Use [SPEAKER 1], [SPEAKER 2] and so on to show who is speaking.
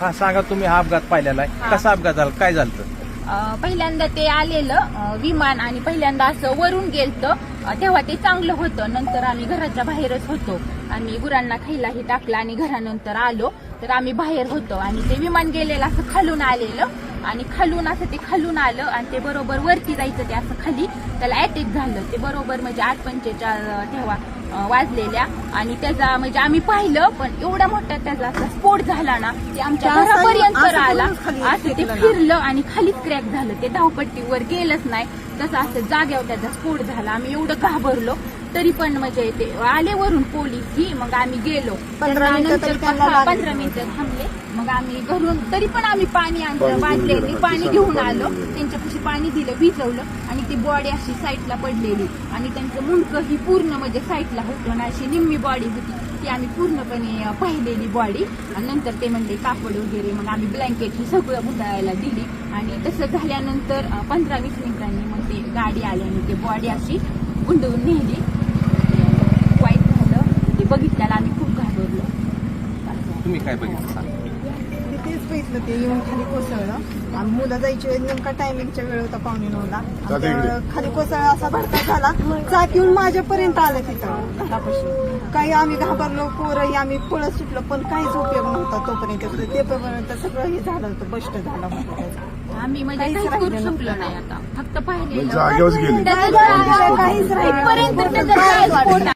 [SPEAKER 1] हा सांगा, तुम्ही हा अपघात पाहिलेला आहे, कसा अपघात झाला, काय झालं?
[SPEAKER 2] पहिल्यांदा ते आलेलं विमान आणि पहिल्यांदा असं वरून गेलतं, तेव्हा ते चांगलं होतं. नंतर आम्ही घराच्या बाहेरच होतो, आम्ही गुरांना खायलाही टाकलं आणि घरानंतर आलो तर आम्ही बाहेर होतो आणि ते विमान गेलेलं असं खालून आलेलं आणि खालून असं ते खालून आलं आणि ते बरोबर वरती जायचं, ते असं खाली त्याला अटॅक झालं. ते बरोबर म्हणजे 8:45 तेव्हा वाजलेल्या आणि त्याचा म्हणजे आम्ही पाहिलं, पण एवढा मोठा त्याचा असा स्फोट झाला ना, ते आमच्या घरापर्यंत आला, असं ते फिरलं आणि खालीच क्रॅक झालं. ते धावपट्टीवर गेलंच नाही, तसं असं जाग्यावर त्याचा स्फोट झाला. आम्ही एवढं घाबरलो, तरी पण म्हणजे ते आले वरून पोलीस ही, मग आम्ही गेलो. 15 मिनिटं थांबले, मग आम्ही घरून तरी पण आम्ही पाणी आणलं, वाजले पाणी घेऊन आलो, त्यांच्यापाशी पाणी दिलं, विजवलं आणि ती बॉडी अशी साईडला पडलेली आणि त्यांचं मुंडकं ही पूर्ण म्हणजे साईडला होतं ना, अशी निम्मी बॉडी होती ती आम्ही पूर्णपणे पाहिलेली बॉडी. आणि नंतर ते म्हणले कापड वगैरे, मग आम्ही ब्लँकेट ही सगळं गुंडाळायला दिली आणि तसं झाल्यानंतर 15-20 मिनिटांनी मग ते गाडी आली आणि ती बॉडी अशी गुंडवून नेली. वाईट झालं ते बघितल्याला आम्ही खूप घाबरलो.
[SPEAKER 1] तुम्ही काय बघितलं सांगा?
[SPEAKER 3] तेच बघितलं, ते येऊन खाली कोसळलं आणि मुलं जायची वेळ नेमका टायमिंगच्या वेळ होता 9:45ला. खाली कोसळला, असा भडका झाला, चाक येऊन माझ्यापर्यंत आलं तिथं घरापाशी. काही आम्ही घाबरलो, पोरही आम्ही पळत सुटलो, पण काहीच उपयोग नव्हता तोपर्यंत. ते पर्यंत सगळं हे झालं होतं, बस्ट झालं होतं त्याचं.
[SPEAKER 2] आम्ही म्हणजे काहीच करू शकलो नाही, आता फक्त पाहिलेलं
[SPEAKER 4] जागेवर गेले.
[SPEAKER 3] काहीच राहिलं
[SPEAKER 2] पर्यंत त्याचा स्फोट